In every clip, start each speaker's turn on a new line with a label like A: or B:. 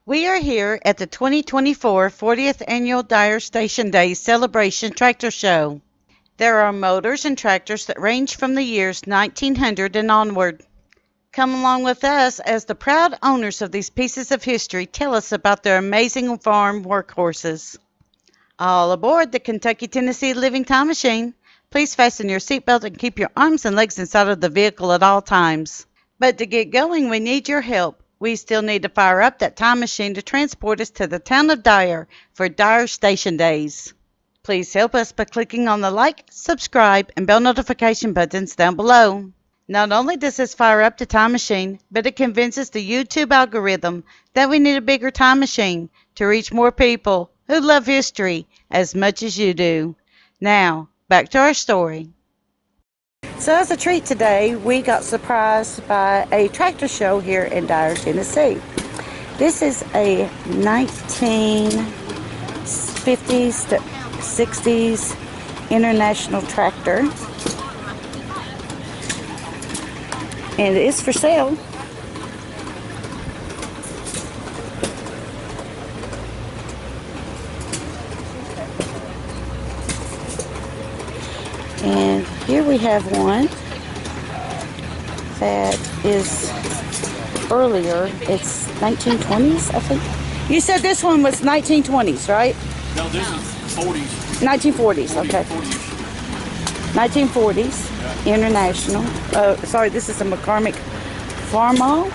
A: We are here at the 2024 40th Annual Dyer Station Day Celebration Tractor Show. There are motors and tractors that range from the years 1900 and onward. Come along with us as the proud owners of these pieces of history tell us about their amazing farm workhorses. All aboard the Kentucky Tennessee Living Time Machine. Please fasten your seatbelt and keep your arms and legs inside of the vehicle at all times. But to get going, we need your help. We still need to fire up that time machine to transport us to the town of Dyer for Dyer Station Days. Please help us by clicking on the like, subscribe, and bell notification buttons down below. Not only does this fire up the time machine, but it convinces the YouTube algorithm that we need a bigger time machine to reach more people who love history as much as you do. Now, back to our story. So as a treat today, we got surprised by a tractor show here in Dyer, Tennessee. This is a 1950s to 60s international tractor. And it is for sale. And here we have one that is earlier. It's 1920s, I think. You said this one was 1920s, right?
B: No, this is 40s.
A: 1940s, okay. 1940s, international. Sorry, this is a McCormick Farmall.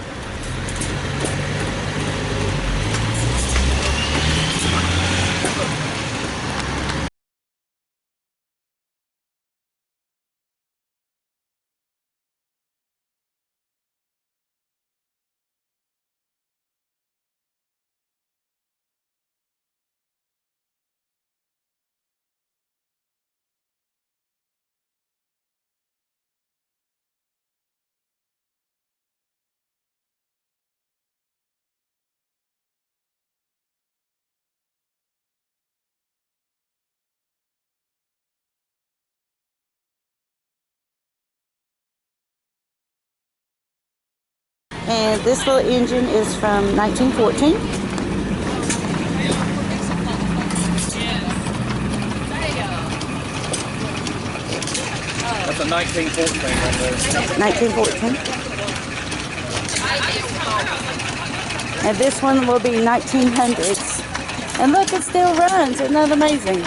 A: And this little engine is from 1914.
B: That's a 1914 right there.
A: 1914. And this one will be 1900s. And look, it still runs. Isn't that amazing?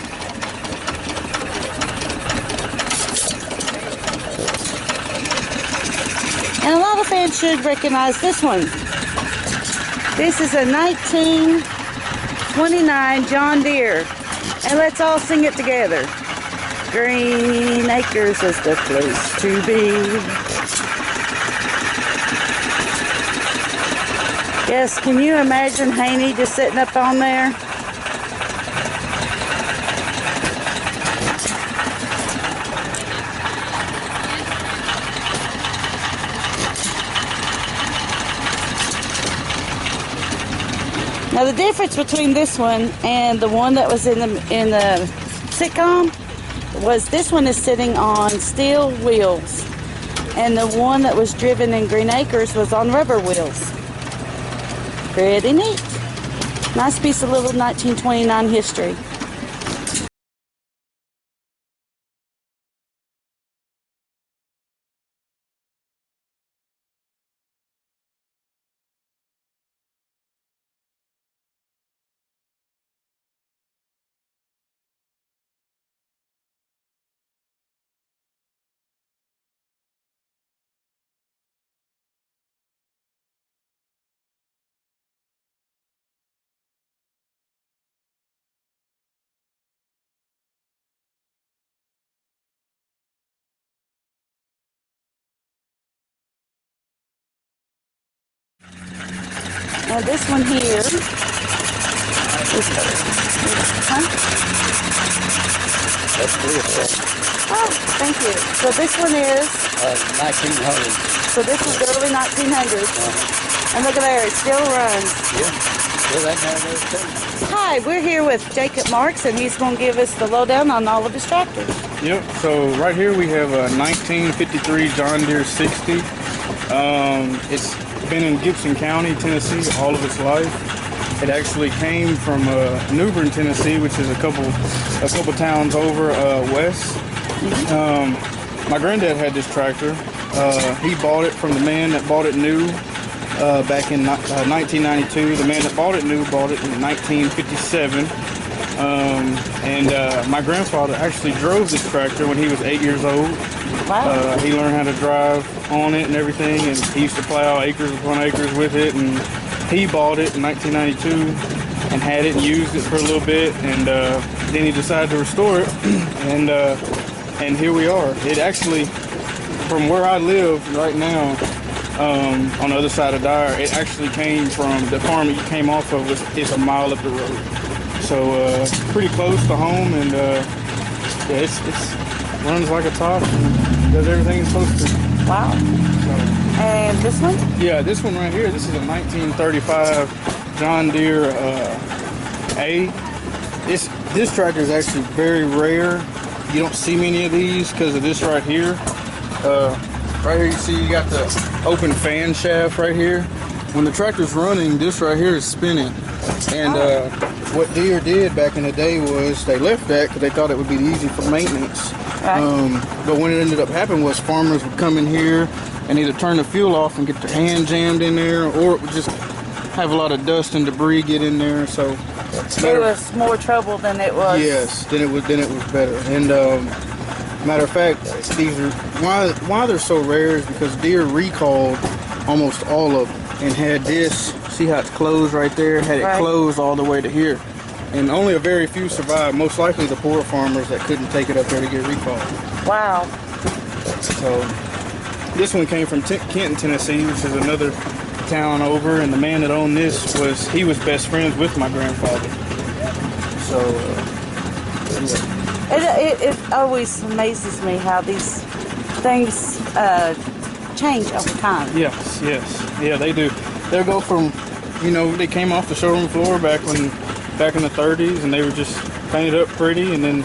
A: And a lot of fans should recognize this one. This is a 1929 John Deere. And let's all sing it together. Green Acres is the place to be. Yes, can you imagine Haney just sitting up on there? Now the difference between this one and the one that was in the sitcom was this one is sitting on steel wheels, and the one that was driven in Green Acres was on rubber wheels. Pretty neat. Nice piece of little 1929 history. Now this one here is,
B: That's good.
A: oh, thank you. So this one is,
B: 1900.
A: so this is the early 1900s. And look at there, it still runs.
B: Yeah. Still that kind of too.
A: Hi, we're here with Jacob Marx, and he's going to give us the lowdown on all of his tractors.
C: Yep, so right here we have a 1953 John Deere 60. It's been in Gibson County, Tennessee all of its life. It actually came from New Bern, Tennessee, which is a couple towns over west. My granddad had this tractor. He bought it from the man that bought it new back in 1992. The man that bought it new bought it in 1957. My grandfather actually drove this tractor when he was 8 years old.
A: Wow.
C: He learned how to drive on it and everything, and he used to plow acres upon acres with it. And he bought it in 1992 and had it and used it for a little bit, and then he decided to restore it, and here we are. It actually, from where I live right now, on the other side of Dyer, it actually came from the farm that you came off of. It's a mile up the road, so pretty close to home, and yeah, it's runs like a top and does everything it's supposed to.
A: Wow. And this one?
C: Yeah, this one right here, this is a 1935 John Deere A. This tractor is actually very rare. You don't see many of these because of this right here. Right here you see you got the open fan shaft right here. When the tractor's running, this right here is spinning. And what Deere did back in the day was they left that because they thought it would be easy for maintenance. Right. But when it ended up happening was farmers would come in here and either turn the fuel off and get their hand jammed in there, or it would just have a lot of dust and debris get in there. So
A: it was more trouble than it was.
C: Yes, then it was better. And matter of fact, these are why they're so rare is because Deere recalled almost all of them and had this. See how it's closed right there? Had it closed all the way to here. And only a very few survived, most likely the poor farmers that couldn't take it up there to get recalled.
A: Wow.
C: So this one came from Kenton, Tennessee, which is another town over, and the man that owned this he was best friends with my grandfather. So yeah.
A: It always amazes me how these things change over time.
C: Yes, yeah, they do. They'll go from, they came off the showroom floor back in the 30s, and they were just painted up pretty, and then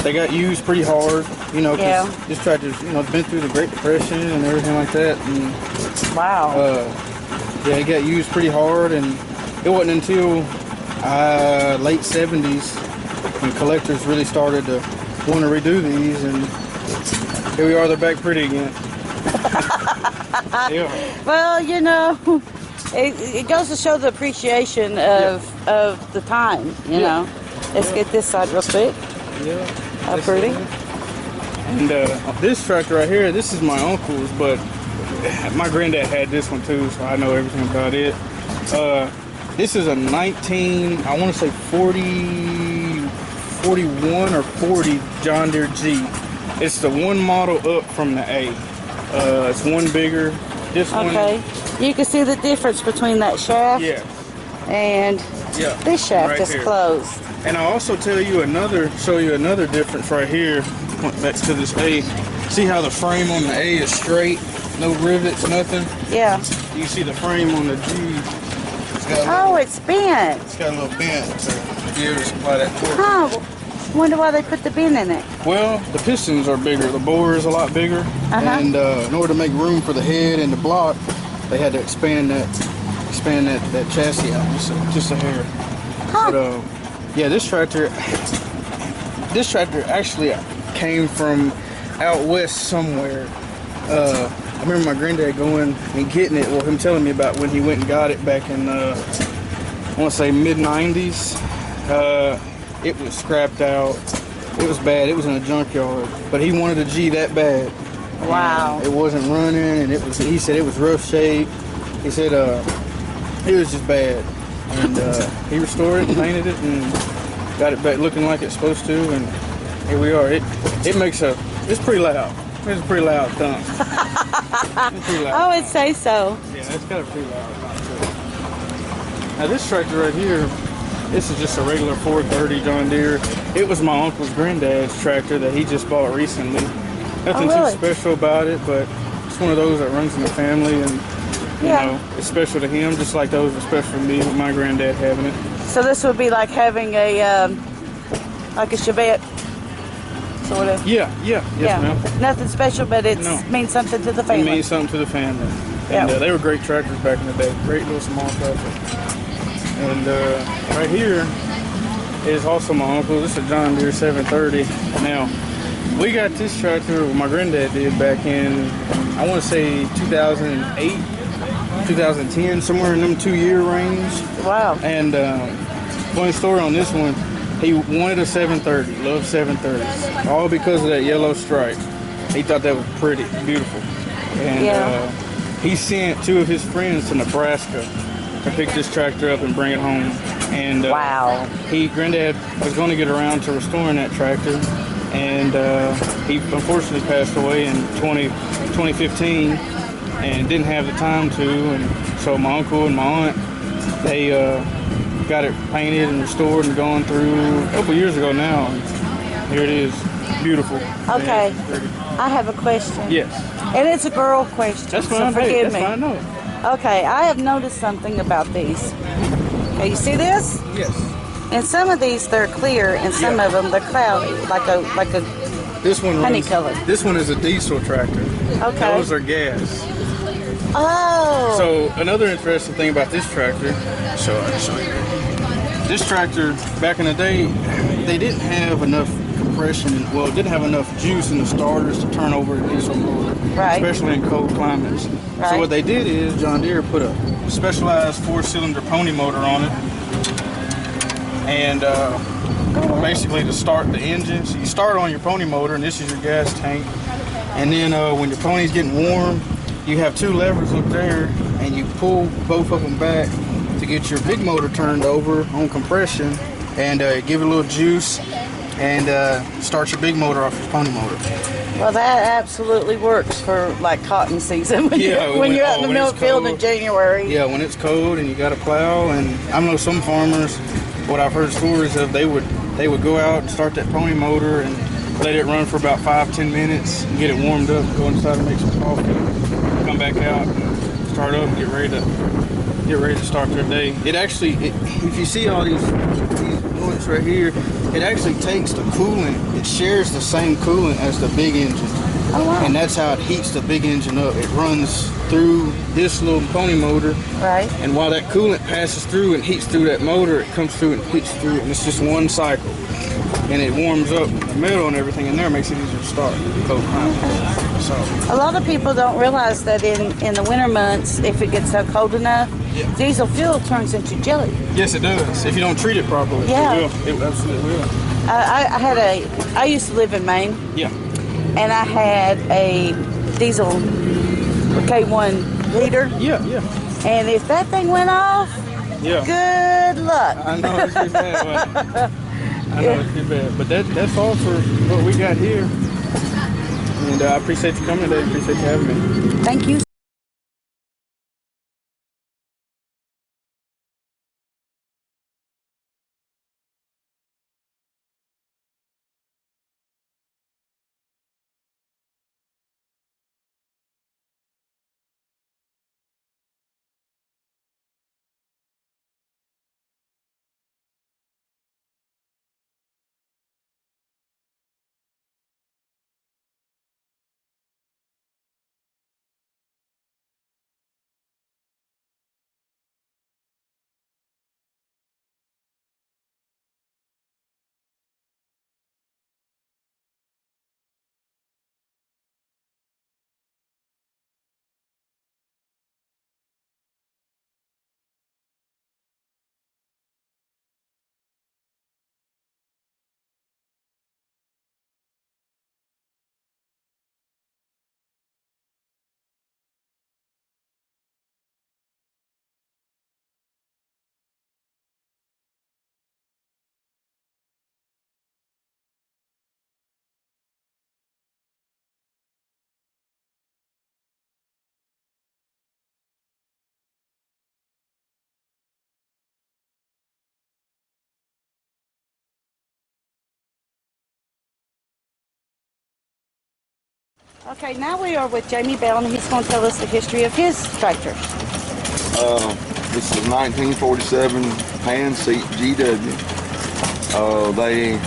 C: they got used pretty hard, because this tractor's, been through the Great Depression and everything like that. And,
A: wow.
C: Yeah, it got used pretty hard, and it wasn't until late 70s when collectors really started to want to redo these, and here we are, they're back pretty again. Yeah.
A: Well, it goes to show the appreciation of the time, you know. Let's get this side real quick.
C: Yeah.
A: How pretty.
C: And this tractor right here, this is my uncle's, but my granddad had this one too, so I know everything about it. This is a I want to say 41 or 40 John Deere G. It's the one model up from the A. It's one bigger. This one.
A: Okay. You can see the difference between that shaft and this shaft is closed.
C: And I'll also show you another difference right here. Back to this A. See how the frame on the A is straight, no rivets, nothing.
A: Yeah.
C: You see the frame on the G.
A: It's bent.
C: It's got a little bent to be able to supply that torque.
A: Huh. Wonder why they put the bend in it.
C: Well, the pistons are bigger. The bore is a lot bigger, and in order to make room for the head and the block, they had to expand that chassis out just a hair.
A: Huh.
C: But yeah, this tractor actually came from out west somewhere. I remember my granddad going and getting it, him telling me about when he went and got it back in I want to say mid-90s. It was scrapped out. It was bad. It was in a junkyard, but he wanted a G that bad.
A: Wow.
C: And it wasn't running, and he said it was rough shape. He said it was just bad, and he restored it and painted it and got it back looking like it's supposed to, and here we are. It's pretty loud. It's a pretty loud thump.
A: I would say so.
C: Yeah, it's got a pretty loud thump to it. Now this tractor right here, this is just a regular 430 John Deere. It was my uncle's granddad's tractor that he just bought recently. Nothing too special about it, but it's one of those that runs in the family, and you know, it's special to him, just like those are special to me with my granddad having it.
A: So this would be like having a like a Chevette, sort of.
C: Yes, ma'am.
A: Nothing special, but it means something to the family.
C: It means something to the family. And they were great tractors back in the day. Great little small tractors. And right here is also my uncle. This is a John Deere 730. Now, we got this tractor, my granddad did back in, I want to say 2008, 2010, somewhere in them 2-year range.
A: Wow.
C: And funny story on this one, he wanted a 730, loved 730s, all because of that yellow stripe. He thought that was pretty, beautiful. And he sent 2 of his friends to Nebraska to pick this tractor up and bring it home. And
A: wow.
C: Granddad was going to get around to restoring that tractor, and he unfortunately passed away in 2015 and didn't have the time to. And so my uncle and my aunt, they got it painted and restored and gone through a couple years ago now. And here it is, beautiful.
A: Okay, I have a question.
C: Yes.
A: And it's a girl question.
C: That's fine.
A: So forgive me.
C: That's fine. No.
A: Okay, I have noticed something about these. Okay, you see this?
C: Yes.
A: And some of these they're clear, and some of them they're cloudy, like a
C: This one
A: honey color.
C: This one is a diesel tractor.
A: Okay.
C: Those are gas.
A: Oh.
C: So another interesting thing about this tractor. So I'll show you. This tractor back in the day, they didn't have enough compression. Well, it didn't have enough juice in the starters to turn over a diesel motor,
A: right.
C: Especially in cold climates.
A: Right.
C: So what they did is John Deere put a specialized 4-cylinder pony motor on it, and basically to start the engine. So you start on your pony motor, and this is your gas tank. And then when your pony's getting warm, you have 2 levers up there, and you pull both of them back to get your big motor turned over on compression, and give it a little juice, and start your big motor off your pony motor.
A: Well, that absolutely works for like cotton season when you're out in the milk field in January.
C: Yeah, when it's cold and you got to plow. And I know some farmers, what I've heard stories of, they would go out and start that pony motor and let it run for about 5-10 minutes and get it warmed up, go inside and make some coffee, come back out and start up and get ready to start their day. It actually, if you see all these bullets right here, it actually takes the coolant. It shares the same coolant as the big engine.
A: Oh, wow.
C: And that's how it heats the big engine up. It runs through this little pony motor.
A: Right.
C: And while that coolant passes through and heats through that motor, it comes through and heats through it. And it's just one cycle. And it warms up the metal and everything in there, makes it easier to start. So
A: a lot of people don't realize that in the winter months, if it gets so cold enough, diesel fuel turns into jelly.
C: Yes, it does. If you don't treat it properly,
A: yeah.
C: It will. It absolutely will.
A: I used to live in Maine.
C: Yeah.
A: And I had a diesel K1 heater.
C: Yeah, yeah.
A: And if that thing went off, good luck.
C: I know it's pretty bad. I know it's pretty bad. But that's all for what we got here. And I appreciate you coming today. Appreciate you having me.
A: Thank you. Okay, now we are with Jamie Bell, and he's going to tell us the history of his tractor.
D: This is 1947 pan seat GW. They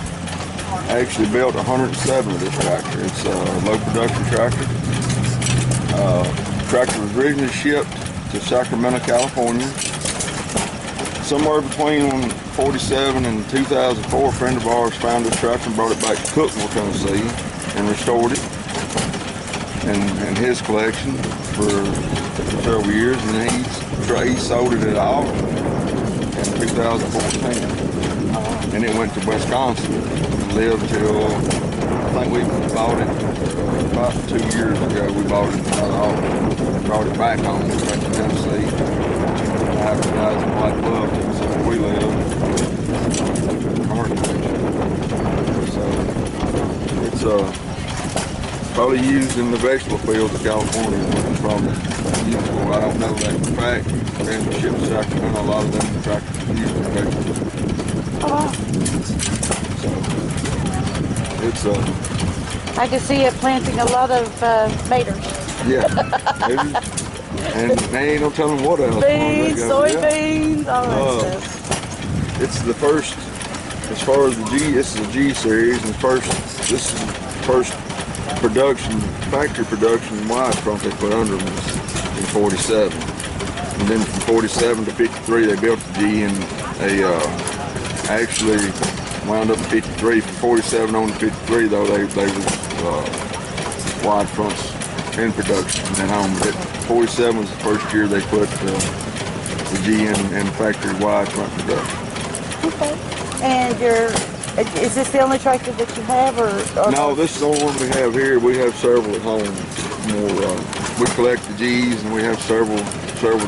D: actually built 107 of this tractor. It's a low production tractor. The tractor was originally shipped to Sacramento, California. somewhere between 47 and 2004, a friend of ours found this tractor and brought it back to Cookville, Tennessee, and restored it in his collection for several years, and then he sold it at auction in 2014, and it went to Wisconsin and lived till, I think we bought it about 2 years ago. We bought it at auction, brought it back home, back to Tennessee. Half the guys in White Bluff, Tennessee, where we live, so it's probably used in the vegetable fields of California. It's probably useful. I don't know that for a fact. And the ship tractor, and a lot of them tractors are used in vegetable. So it's
A: I can see it planting a lot of tomatoes.
D: yeah. And they ain't no telling what else.
A: Beans, soybeans, all that stuff.
D: It's the first, as far as the G, this is a G series, and this is the first production, factory production wide front they put under them in 47. And then from 47 to 53 they built the G, and they actually wound up in 53. From 47 on to 53 though, they was wide fronts in production. And then on 47 was the first year they put the G in factory wide front production.
A: Okay. And is this the only tractor that you have, or
D: No, this is the only one we have here. We have several at home. We collect the G's, and we have several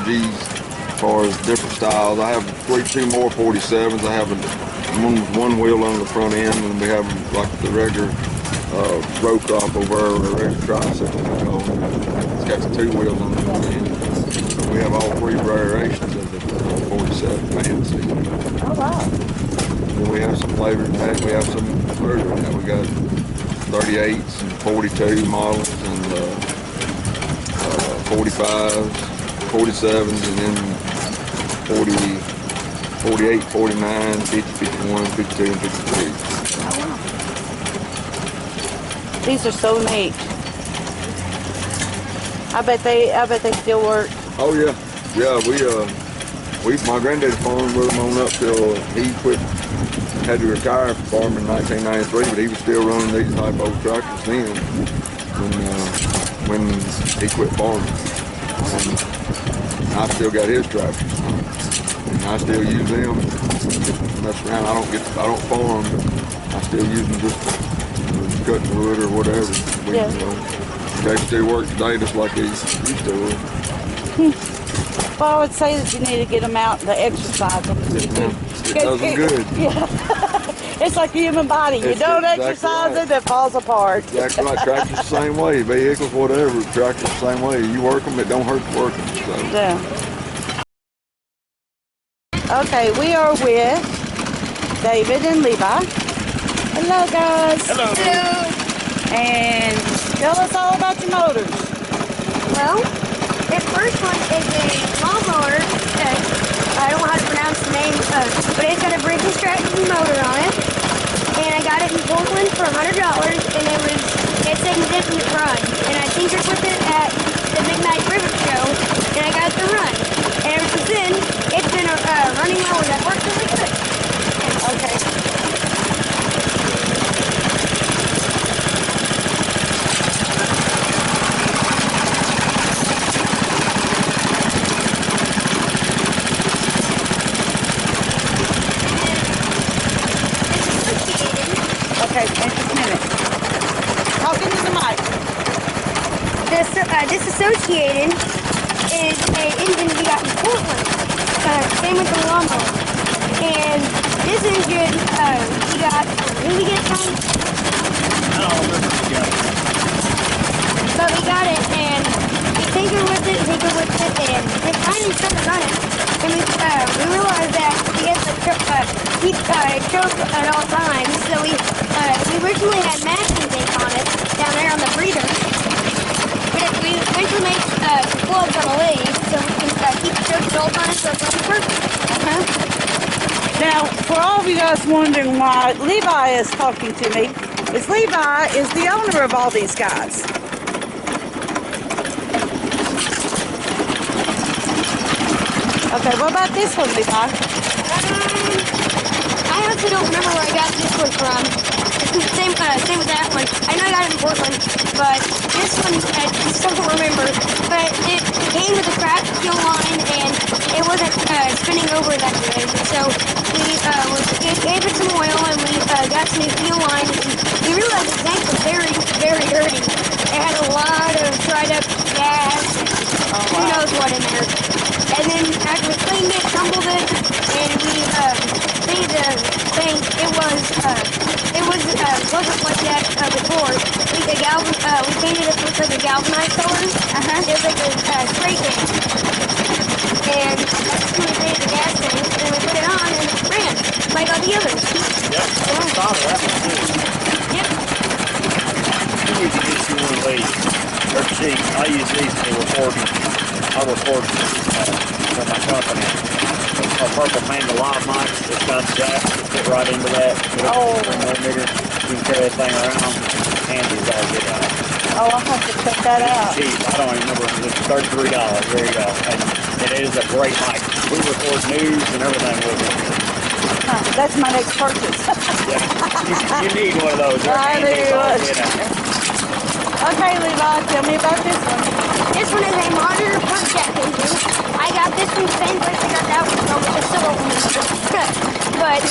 D: G's as far as different styles. I have two more 47s. I have one with one wheel on the front end, and we have like the regular row crop over there, or the regular tricycle. It's got the two wheels on the front end. We have all three variations of the 47 fan seat.
A: Oh wow!
D: And we have some flavors back. We have some further than that. We got 38s and 42 models, and 45s, 47s, and then 40, 48, 49, 50, 51, 52, and 53.
A: Oh wow! These are so neat. I bet they still work.
D: Oh yeah, yeah. My granddaddy farmed with them on up till he quit. Had to retire from farming in 1993, but he was still running these type of tractors then when he quit farming. And I still got his tractors, and I still use them. Mess around. I don't farm, but I still use them just for cutting wood or whatever.
A: Yeah.
D: They still work today just like they used to.
A: Well, I would say that you need to get them out and exercise them.
D: It does them good.
A: Yeah. It's like the human body. You don't exercise it, it falls apart.
D: Exactly right. Tractors the same way. Vehicles, whatever. Tractors the same way. You work them, it don't hurt to work them. So.
A: Yeah. Okay, we are with David and Levi. Hello, guys.
E: Hello.
A: And tell us all about your motors.
E: Well, the first one is a lawnmower. I don't know how to pronounce the name, but it's got a brake extraction motor on it. And I got it in Portland for $100, and it's an infinite run. And I tinkered with it at the Midnight River Show, and I got it to run. And ever since then, it's been a running mower that works really good.
A: Okay. Okay, just a minute. Talk into the mic.
E: Disassociated is an engine we got in Portland. Same with the lawnmower. And this engine we got, did we get it, Tom?
B: I don't remember if we got it.
E: But we got it, and we tinkered with it, and it finally started running. And we realized that we had to keep choke at all times. So we originally had masking tape on it down there on the breather. But we eventually made some plugs on the leaves so we can keep the choke bolts on it so it's running perfect.
A: Now, for all of you guys wondering why Levi is talking to me, Levi is the owner of all these guys. Okay, what about this one, Levi?
E: I honestly don't remember where I got this one from. It's the same with that one. I know I got it in Portland, but this one I just don't remember. But it came with a cracked fuel line, and it wasn't spinning over that good. So we gave it some oil, and we got some new fuel line. And we realized the tank was very, very dirty. It had a lot of dried up gas. Who knows what in there. And then after we cleaned it, tumbled it, and we painted the tank. It wasn't like that before. We painted it with like a galvanized color. It was like a spray tank. And that's when we painted the gas tank, and we put it on and it ran like all the others.
B: Yep. Saw that one too.
E: Yep.
B: You need to get you one of these. They're cheap. I use these for recording. I record for my company. It's a purple Panda Live mic. It's got a jack. You fit right into that.
A: Oh.
B: 3mm. You can carry that thing around. Handy as all get out.
A: Oh, I'll have to check that out.
B: Cheap. I don't even remember. It's $33. There you go. And it is a great mic. We record news and everything with it.
A: That's my next purchase.
B: Yeah. You need one of those. They're
A: I
B: handy as all
A: do.
B: get out.
A: Okay, Levi, tell me about this one.
E: This one is a modern pump jack engine. I got this from the same place I got that one from, which I still don't remember. But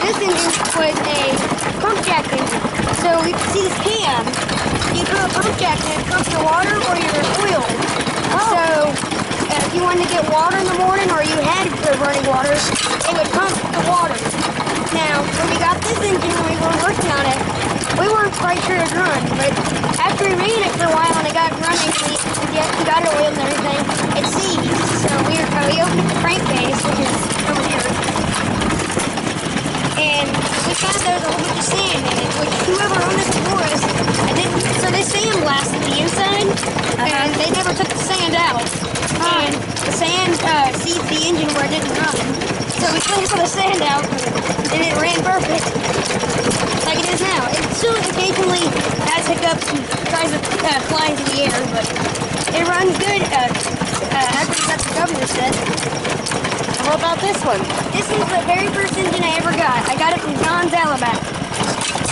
E: this engine was a pump jack engine. So you can see this cam. You put a pump jack in, it pumps your water or your oil. So if you wanted to get water in the morning or you had running water, it would pump the water. Now, when we got this engine, when we were working on it, we weren't quite sure it'd run, but after we ran it for a while and it got running, we got it oiled and everything, it seized. So we opened the crankcase, which is over here, and we found there was a whole bunch of sand in it, which whoever owned this before us, so they sandblasted the inside, and they never took the sand out. And the sand seized the engine where it didn't run. So we cleaned all the sand out, and it ran perfect, like it is now. It still occasionally has hiccups and tries to fly into the air, but it runs good after we got the governor set.
A: What about this one?
E: This is the very first engine I ever got. I got it from John's Alabama.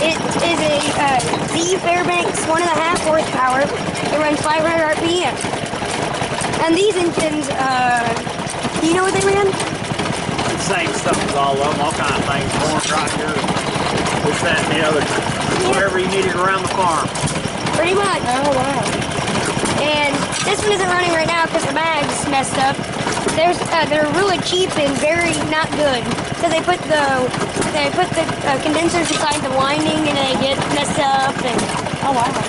E: It is a Z Fairbanks 1.5 horsepower. It runs 500 RPM. And these engines, do you know what they ran?
B: Same stuff as all of them, all kind of things, corn tractor, this, that, and the other, whatever you needed around the farm.
E: Pretty much.
A: Oh, wow.
E: And this one isn't running right now because the mag's messed up. They're really cheap and very not good. So they put the condensers inside the winding and they get messed up and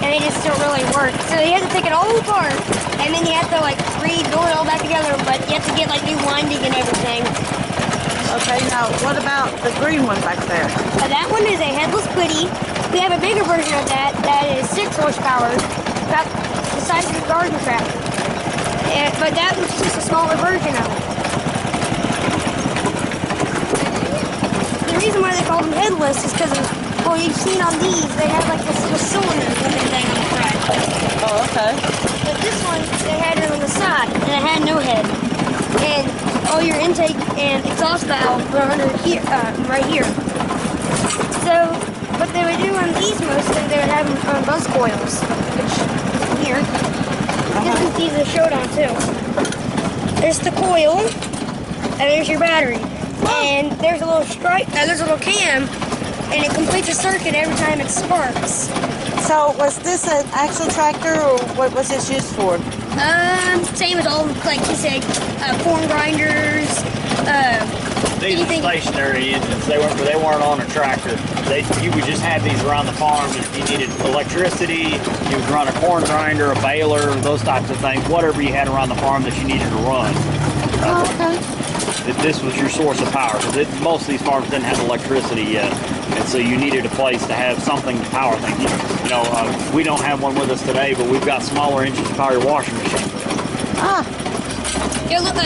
E: they just don't really work. So you have to take it all apart and then you have to like rebuild it all back together, but you have to get like new winding and everything.
A: Okay, now what about the green one back there?
E: That one is a headless quitty. We have a bigger version of that is 6 horsepower, about the size of a garden tractor. But that was just a smaller version of it. The reason why they call them headless is because of, well, you've seen on these, they have like this little cylinder looking thing on the front.
A: Oh, okay.
E: But this one, they had it on the side, and it had no head. And all your intake and exhaust valve were under here, right here. So, what they would do on these mostly, they would have them on bus coils, which, here. This is easy to show it on too. There's the coil, and there's your battery. And there's a little there's a little cam, and it completes a circuit every time it sparks.
A: So was this an actual tractor, or what was this used for?
E: Same as all, like you said, corn grinders,
B: These are
E: anything.
B: stationary engines. They weren't on a tractor. You would just have these around the farm. If you needed electricity, you would run a corn grinder, a baler, those types of things, whatever you had around the farm that you needed to run. This was your source of power. Because most of these farms didn't have electricity yet. And so you needed a place to have something to power things. You know, we don't have one with us today, but we've got smaller engines to power your washing machine.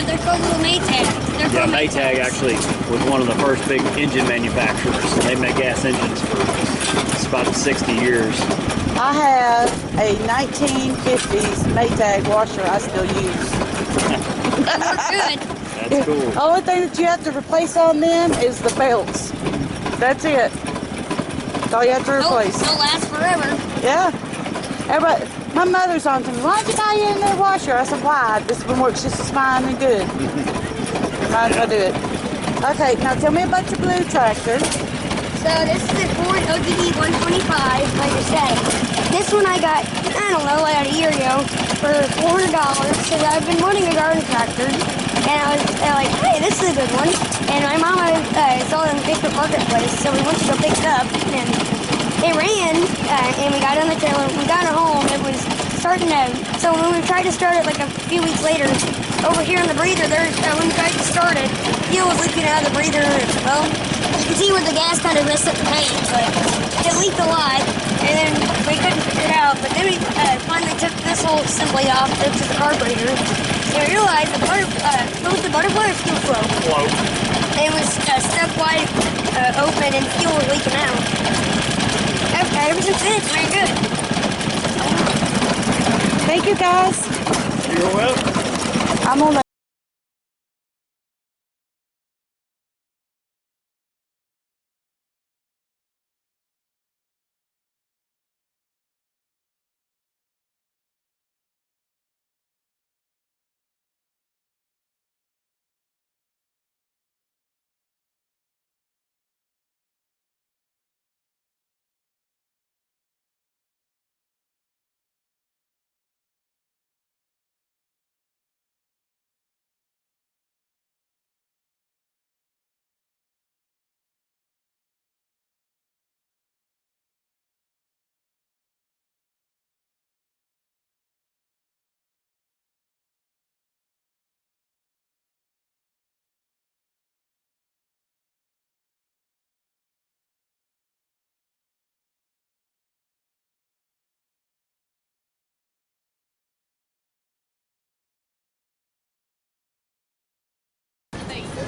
E: They're called little Maytag.
B: Yeah, Maytag actually was one of the first big engine manufacturers. They make gas engines for about 60 years.
A: I have a 1950s Maytag washer I still use.
E: They work good.
B: That's cool.
A: Only thing that you have to replace on them is the belts. That's it. That's all you have to replace.
E: They'll last forever.
A: Yeah. Everybody, my mother's on to me, why'd you buy in their washer? I said, why? This one works just as fine and good. Might as well do it. Okay, now tell me about your blue tractor.
E: So this is a Ford OGD 125, like I said. This one I got, I don't know, like a year ago for $400 because I've been wanting a garden tractor. And I was like, hey, this is a good one. And my mama saw it on the Facebook Marketplace, so we went to go pick it up. And it ran, and we got it on the trailer. We got it home. It was starting to, so when we tried to start it like a few weeks later, over here in the breather, there's when we tried to start it, fuel was leaking out of the breather. Well, you can see where the gas kind of messed up the paint, but it leaked a lot, and then we couldn't figure it out. But then we finally took this whole assembly off, took to the carburetor, and we realized the butterfly or fuel flow?
B: Flow.
E: It was stuck wide open, and fuel was leaking out. Ever since then, it's very good.
A: Thank you, guys.
B: You're welcome.
A: I'm on the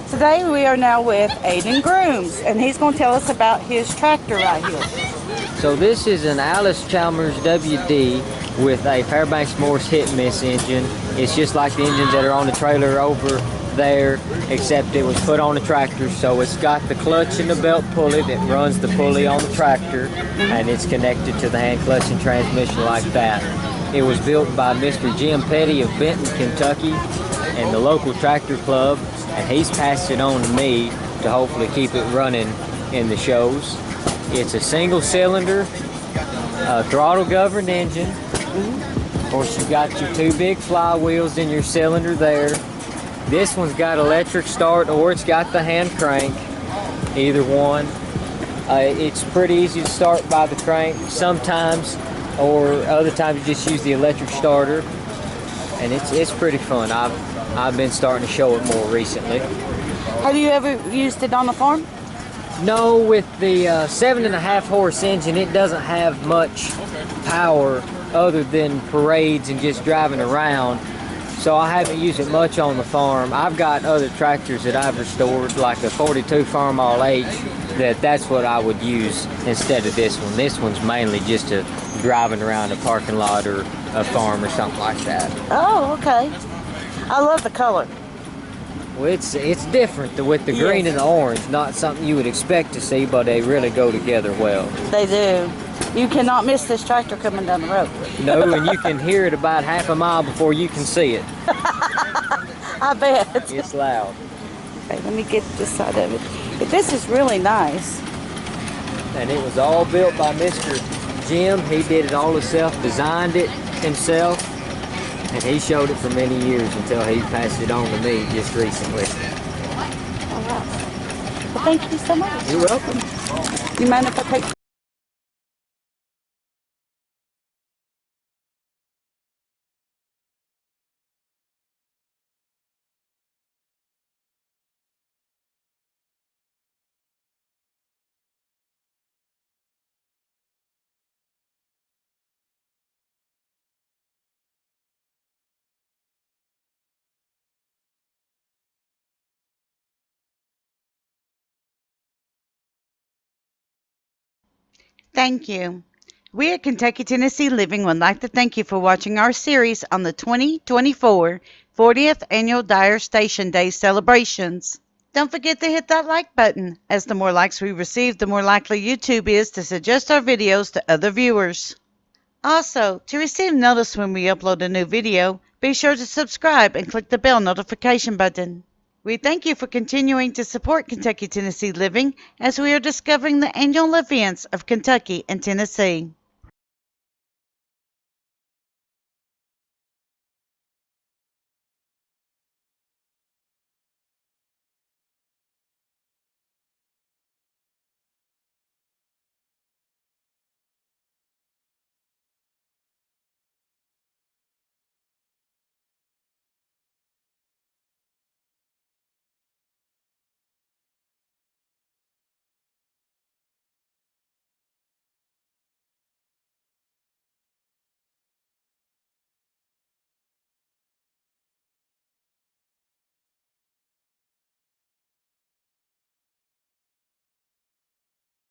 A: Today we are now with Aiden Grooms, and he's going to tell us about his tractor right here.
F: So this is an Alice Chalmers WD with a Fairbanks Morse hit miss engine. It's just like the engines that are on the trailer over there, except it was put on the tractor. So it's got the clutch and the belt pulley that runs the pulley on the tractor, and it's connected to the hand clutch and transmission like that. It was built by Mr. Jim Petty of Benton, Kentucky, and the local tractor club, and he's passed it on to me to hopefully keep it running in the shows. It's a single cylinder, throttle governed engine. Of course, you've got your two big flywheels in your cylinder there. This one's got electric start, or it's got the hand crank, either one. It's pretty easy to start by the crank sometimes, or other times you just use the electric starter, and it's pretty fun. I've been starting to show it more recently.
A: Have you ever used it on the farm?
F: No, with the 7.5 horse engine, it doesn't have much power other than parades and just driving around. So I haven't used it much on the farm. I've got other tractors that I've restored, like a 42 Farm All H, that's what I would use instead of this one. This one's mainly just a driving around a parking lot or a farm or something like that.
A: Oh, okay. I love the color.
F: Well, it's different with the green and the orange. Not something you would expect to see, but they really go together well.
A: They do. You cannot miss this tractor coming down the road.
F: No, and you can hear it about half a mile before you can see it.
A: I bet.
F: It's loud.
A: Okay, let me get this side of it. But this is really nice.
F: And it was all built by Mr. Jim. He did it all himself, designed it himself, and he showed it for many years until he passed it on to me just recently.
A: All right. Well, thank you so much.
F: You're welcome.
A: You mind if I take... Thank you. We at Kentucky Tennessee Living would like to thank you for watching our series on the 2024 40th Annual Dyer Station Day celebrations. Don't forget to hit that like button, as the more likes we receive, the more likely YouTube is to suggest our videos to other viewers. Also, to receive notice when we upload a new video, be sure to subscribe and click the bell notification button. We thank you for continuing to support Kentucky Tennessee Living as we are discovering the annual events of Kentucky and Tennessee.